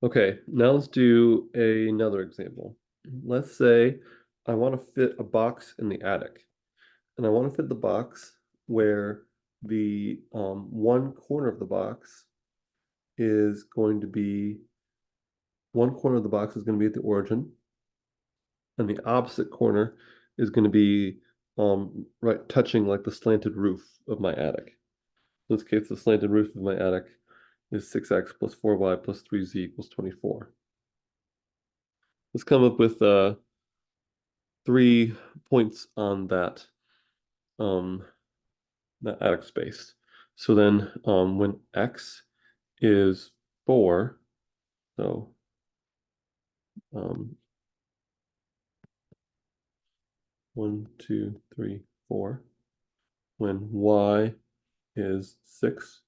Okay, now let's do another example. Let's say I want to fit a box in the attic, and I want to fit the box where the one corner of the box is going to be one corner of the box is going to be at the origin, and the opposite corner is going to be right touching like the slanted roof of my attic. In this case, the slanted roof of my attic is 6x plus 4y plus 3z equals 24. Let's come up with 3 points on um, that attic space. So then when x is 4, so um, 1, 2, 3, 4. When y is 6,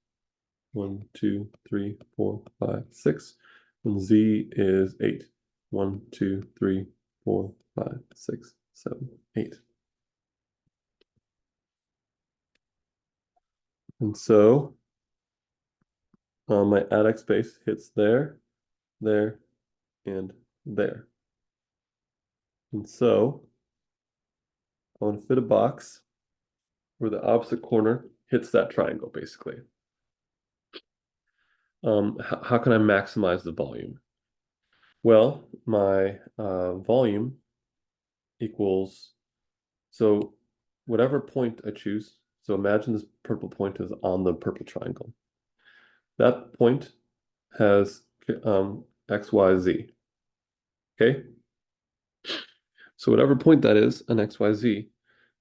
1, 2, 3, 4, 5, 6. When z is 8, 1, 2, 3, 4, 5, 6, 7, 8. And so my attic space hits there, there, and there. And so I want to fit a box where the opposite corner hits that triangle, basically. How can I maximize the volume? Well, my volume equals, so whatever point I choose, so imagine this purple point is on the purple triangle. That point has x, y, z. Okay? So whatever point that is on x, y, z,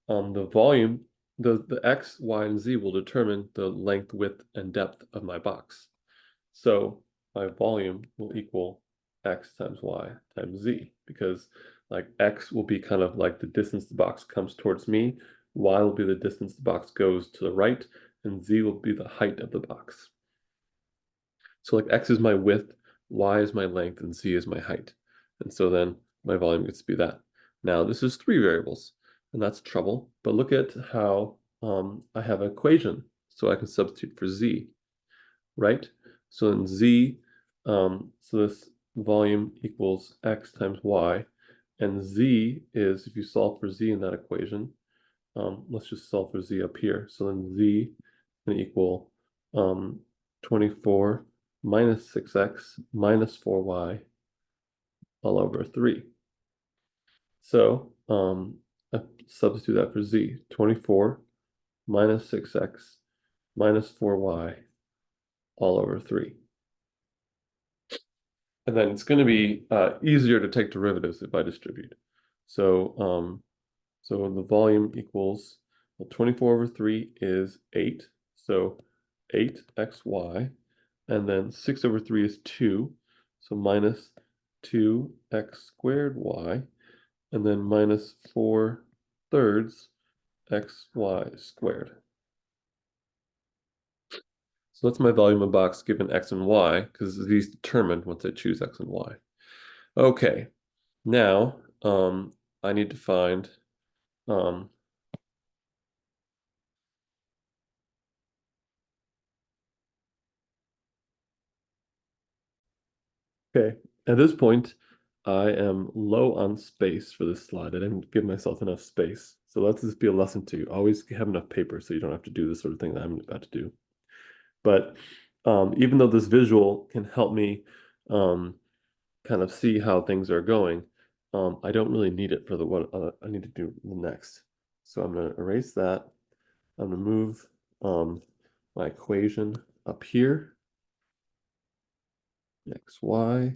the volume, the x, y, and z will determine the length, width, and depth of my box. So my volume will equal x times y times z, because like x will be kind of like the distance the box comes towards me, y will be the distance the box goes to the right, and z will be the height of the box. So like x is my width, y is my length, and z is my height. And so then my volume gets to be that. Now this is 3 variables, and that's trouble, but look at how I have an equation, so I can substitute for z, right? So then z, so this volume equals x times y, and z is, if you solve for z in that equation, let's just solve for z up here. So then z can equal 24 minus 6x minus 4y all over 3. So I substitute that for z, 24 minus 6x minus 4y all over 3. And then it's going to be easier to take derivatives if I distribute. So the volume equals, well, 24 over 3 is 8. So 8xy. And then 6 over 3 is 2. So minus 2x squared y. And then minus 4 thirds xy squared. So that's my volume of box given x and y, because these determined once I choose x and y. Okay, now I need to find um, okay, at this point I am low on space for this slide. I didn't give myself enough space. So let this be a lesson to you. Always have enough paper so you don't have to do this sort of thing that I'm about to do. But even though this visual can help me um, kind of see how things are going, I don't really need it for the what I need to do next. So I'm going to erase that. I'm going to move my equation up here, xy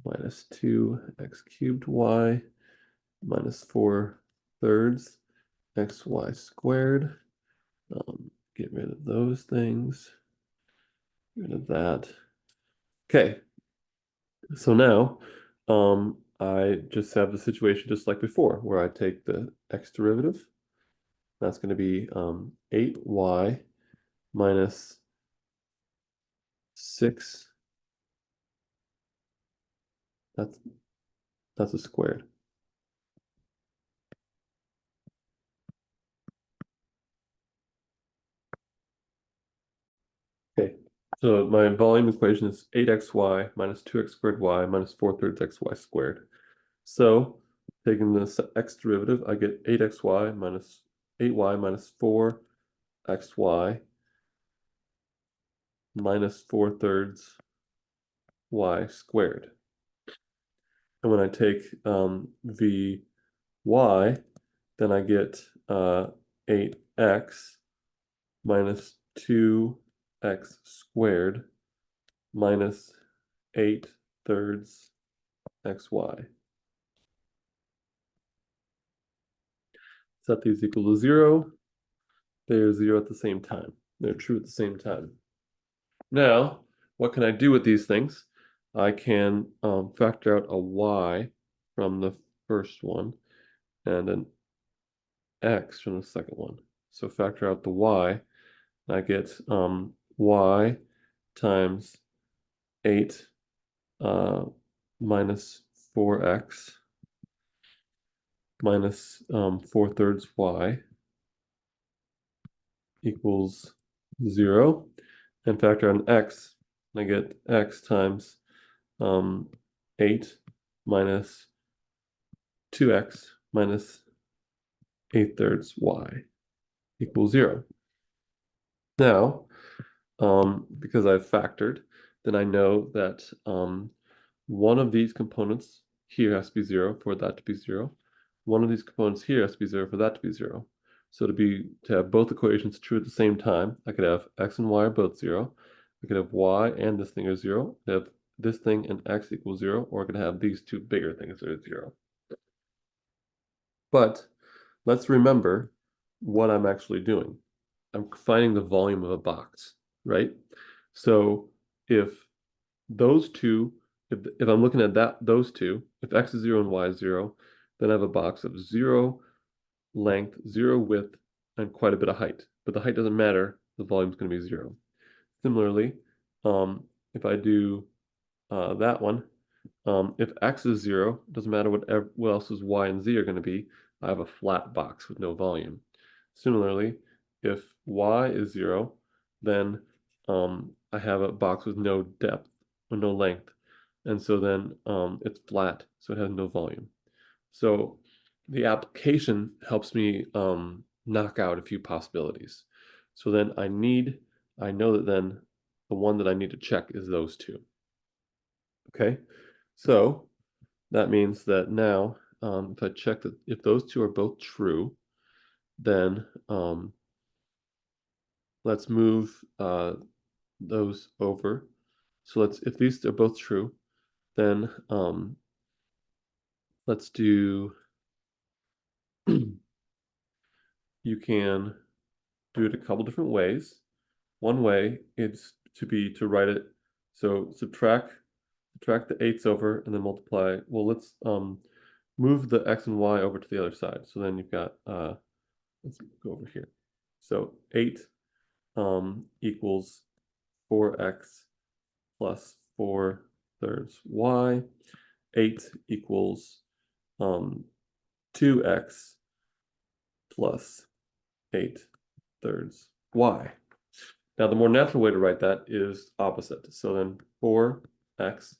minus 2x cubed y minus 4 thirds xy squared. Get rid of those things, get rid of that. Okay, so now I just have the situation just like before, where I take the x derivative. That's going to be 8y minus 6. That's a squared. Okay, So my volume equation is 8xy minus 2x squared y minus 4/3 xy squared. So taking this x derivative, I get 8xy minus 8y minus 4xy minus 4/3 y squared. And when I take Vy, then I get 8x minus 2x squared minus 8/3 xy. Set these equal to 0. They're 0 at the same time. They're true at the same time. Now, what can I do with these things? I can factor out a y from the first one and an x from the second one. So factor out the y. I get y times 8 minus 4x minus 4/3 y equals 0. And factor out an x. I get x times 8 minus 2x minus 8/3 y equals 0. Now, because I've factored, then I know that one of these components here has to be 0 for that to be 0. One of these components here has to be 0 for that to be 0. So to have both equations true at the same time, I could have x and y are both 0. I could have y and this thing are 0. I could have this thing and x equals 0, or I could have these two bigger things that are 0. But let's remember what I'm actually doing. I'm finding the volume of a box, right? So if those two, if I'm looking at those two, if x is 0 and y is 0, then I have a box of 0 length, 0 width, and quite a bit of height. But the height doesn't matter, the volume is going to be 0. Similarly, if I do that one, if x is 0, it doesn't matter what else is y and z are going to be, I have a flat box with no volume. Similarly, if y is 0, then I have a box with no depth or no length. And so then it's flat, so it has no volume. So the application helps me knock out a few possibilities. So then I know that then the one that I need to check is those two. Okay, so that means that now if I check that if those two are both true, then let's move those over. So if these are both true, then let's do you can do it a couple different ways. One way is to write it so subtract the eights over and then multiply. Well, let's move the x and y over to the other side. So then you've got let's go over here. So 8 equals 4x plus 4/3 y. 8 equals 2x plus 8/3 y. Now, the more natural way to write that is opposite. So then 4x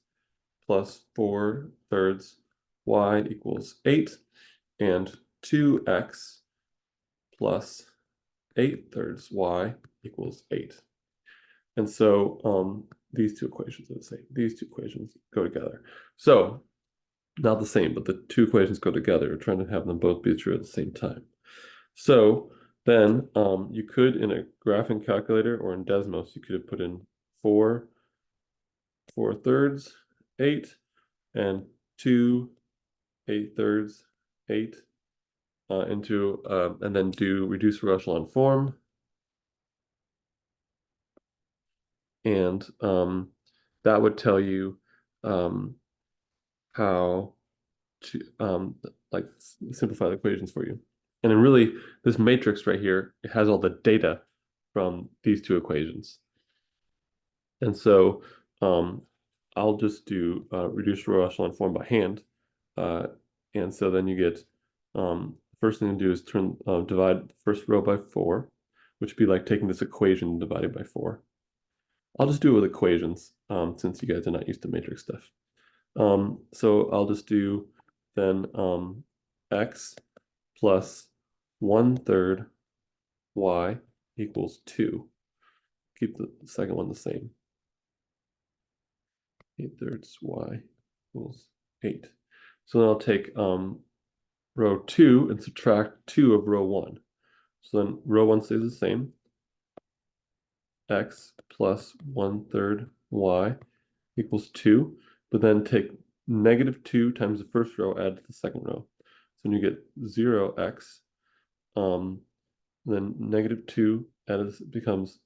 plus 4/3 y equals 8, and 2x plus 8/3 y equals 8. And so these two equations are the same. These two equations go together. So not the same, but the two equations go together. We're trying to have them both be true at the same time. So then you could, in a graphing calculator or in Desmos, you could have put in 4/3, 8, and 2 8/3, 8 and then do reduced row echelon form. And that would tell you how to like simplify the equations for you. And then really, this matrix right here, it has all the data from these two equations. And so I'll just do reduced row echelon form by hand. And so then you get, first thing to do is divide the first row by 4, which would be like taking this equation and dividing by 4. I'll just do it with equations, since you guys are not used to matrix stuff. So I'll just do then x plus 1/3 y equals 2. Keep the second one the same. 8/3 y equals 8. So then I'll take row 2 and subtract 2 of row 1. So then row 1 stays the same. X plus 1/3 y equals 2. But then take -2 times the first row, add to the second row. So then you get 0x. Then -2 added becomes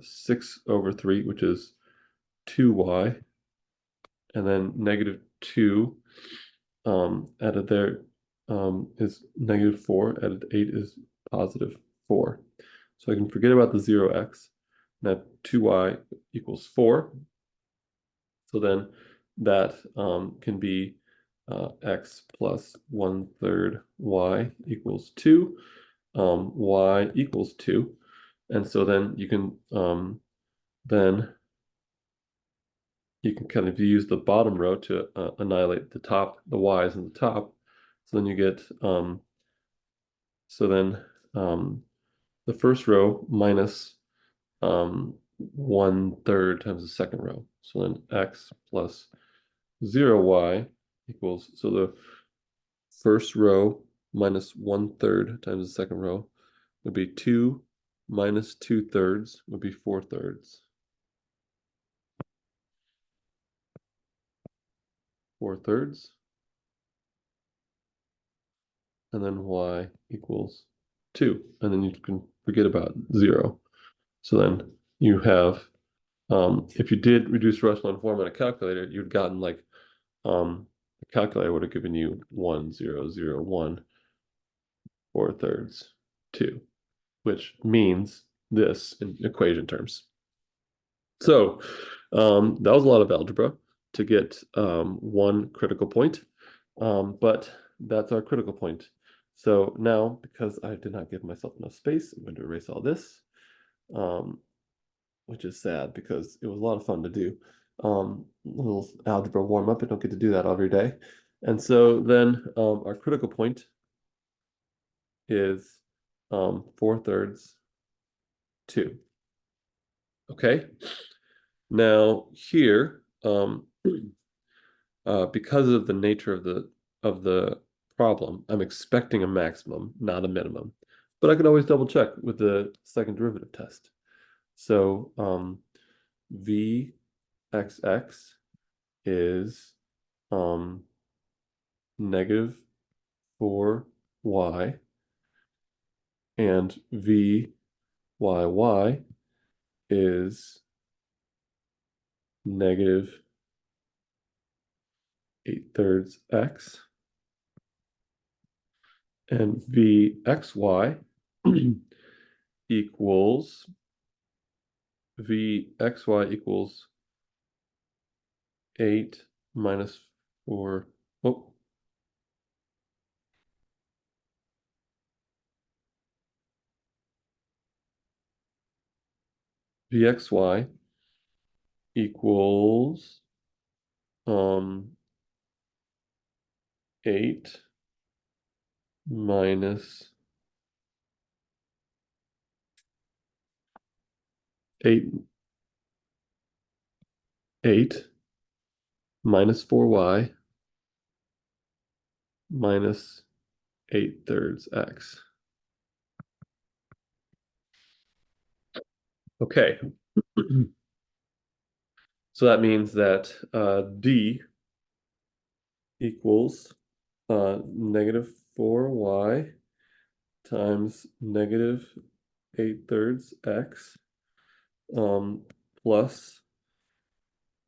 6/3, which is 2y. And then -2 added there is -4, added 8 is +4. So I can forget about the 0x. Now 2y equals 4. So then that can be x plus 1/3 y equals 2. Y equals 2. And so then you can kind of use the bottom row to annihilate the y's in the top. So then you get the first row minus 1/3 times the second row. So then x plus 0y equals, so the first row minus 1/3 times the second row would be 2 minus 2/3 would be 4/3. 4/3. And then y equals 2. And then you can forget about 0. So then you have, if you did reduce row echelon form on a calculator, you'd gotten like, the calculator would have given you 1, 0, 0, 1, 4/3, 2, which means this in equation terms. So that was a lot of algebra to get one critical point, but that's our critical point. So now, because I did not give myself enough space, I'm going to erase all this, which is sad because it was a lot of fun to do. A little algebra warm up, I don't get to do that every day. And so then our critical point is 4/3, 2. Okay. Now here, because of the nature of the problem, I'm expecting a maximum, not a minimum. But I could always double check with the second derivative test. So Vxx is -4y, and Vyy is -8/3 x, and Vxy equals Vxy equals 8 minus 4. Oh, Vxy equals 8 minus 8 minus 4y minus 8/3 x. Okay. So that means that D equals -4y times -8/3 x plus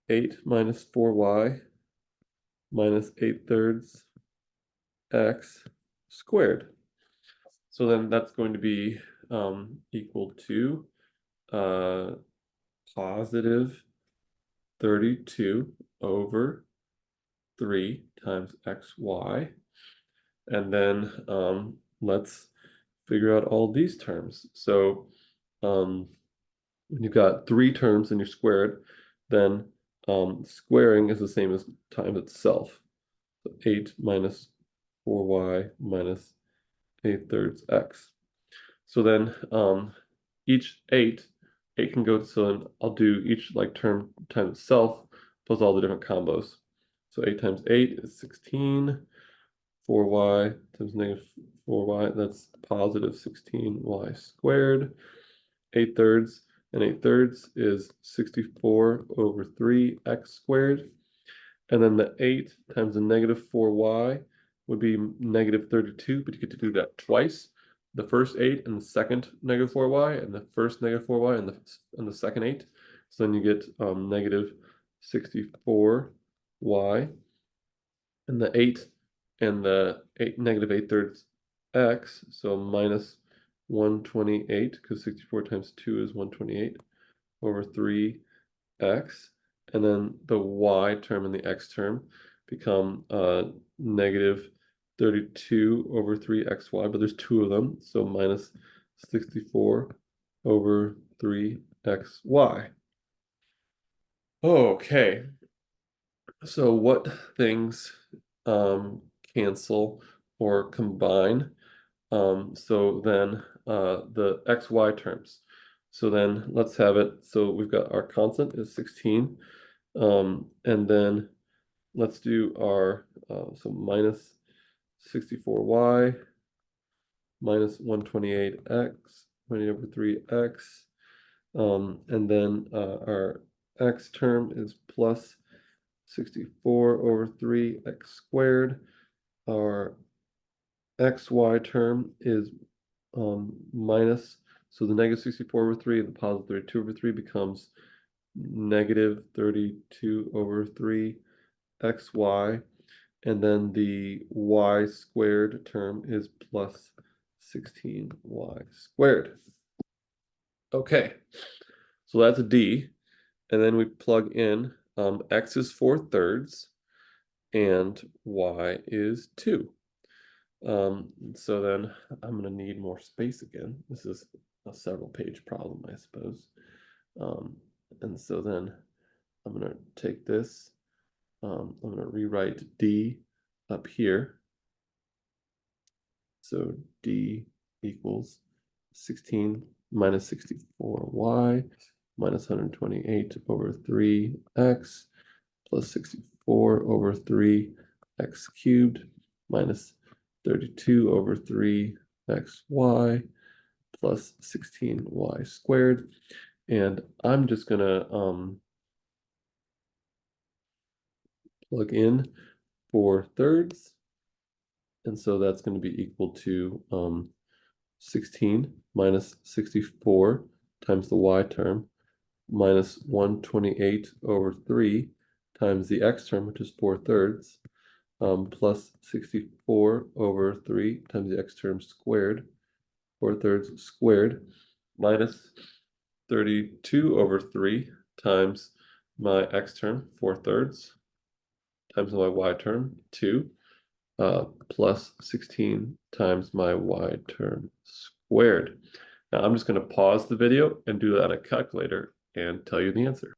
8 minus 4y minus 8/3 x squared. So then that's going to be equal to positive 32 over 3 times xy. And then let's figure out all these terms. So when you've got three terms and you're squared, then squaring is the same as times itself. So 8 minus 4y minus 8/3 x. So then each 8 can go, so then I'll do each like term times itself plus all the different combos. So 8 times 8 is 16. 4y times negative 4y, that's positive 16y squared. 8/3 and 8/3 is 64 over 3x squared. And then the 8 times the negative 4y would be negative 32, but you get to do that twice. The first 8 and the second negative 4y, and the first negative 4y and the second 8. So then you get negative 64y, and the 8 and the 8 negative 8/3 x, so minus 128, because 64 times 2 is 128 over 3x. And then the y term and the x term become negative 32 over 3xy, but there's two of them, so minus 64 over 3xy. Okay, so what things cancel or combine? So then the xy terms. So then let's have it. So we've got our constant is 16. And then let's do our, so minus 64y minus 128x, 20 over 3x. And then our x term is plus 64 over 3x squared. Our xy term is minus, so the negative 64 over 3 and the positive 32 over 3 becomes negative 32 over 3 xy, and then the y squared term is plus 16y squared. Okay, so that's a D, and then we plug in x is 4/3 and y is 2. So then I'm going to need more space again. This is a several page problem, I suppose. And so then I'm going to take this, I'm going to rewrite D up here. So D equals 16 minus 64y minus 128 over 3x plus 64 over 3x cubed minus 32 over 3xy plus 16y squared. And I'm just gonna plug in 4/3. And so that's going to be equal to 16 minus 64 times the y term minus 128 over 3 times the x term, which is 4/3, plus 64 over 3 times the x term squared, 4/3 squared, minus 32 over 3 times my x term, 4/3, times my y term, 2, plus 16 times my y term squared. Now I'm just going to pause the video and do that on a calculator and tell you the answer.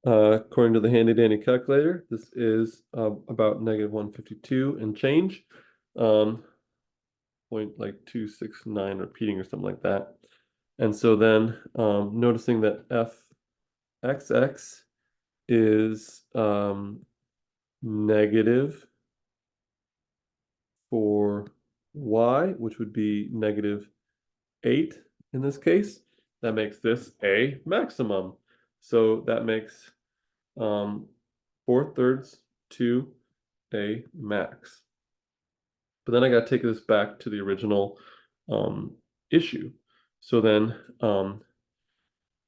According to the handy dandy calculator, this is about negative 152 and change. Point like 269 repeating or something like that. And so then noticing that fxx is negative for y, which would be negative 8 in this case, that makes this a maximum. So that makes 4/3 to a max. But then I got to take this back to the original issue. So then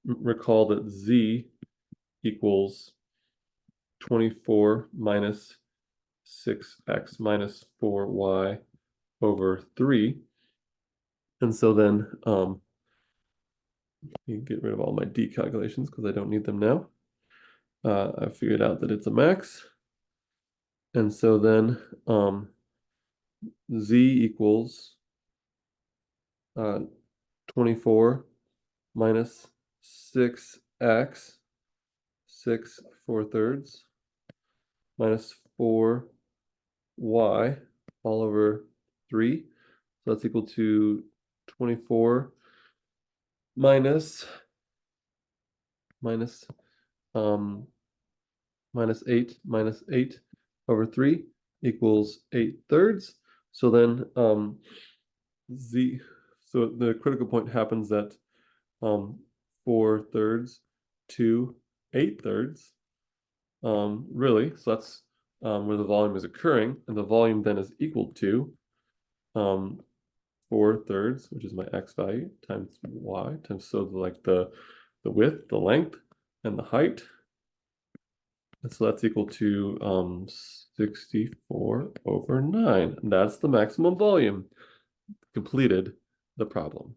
recall that z equals 24 minus 6x minus 4y over 3. And so then you get rid of all my d calculations because I don't need them now. I figured out that it's a max. And so then z equals 24 minus 6x, 6 4/3, minus 4y all over 3. So that's equal to 24 minus minus minus 8 over 3 equals 8/3. So then so the critical point happens at 4/3 to 8/3. Really, so that's where the volume is occurring, and the volume then is equal to 4/3, which is my x value, times y, times like the width, the length, and the height. And so that's equal to 64/9. And that's the maximum volume. Completed the problem.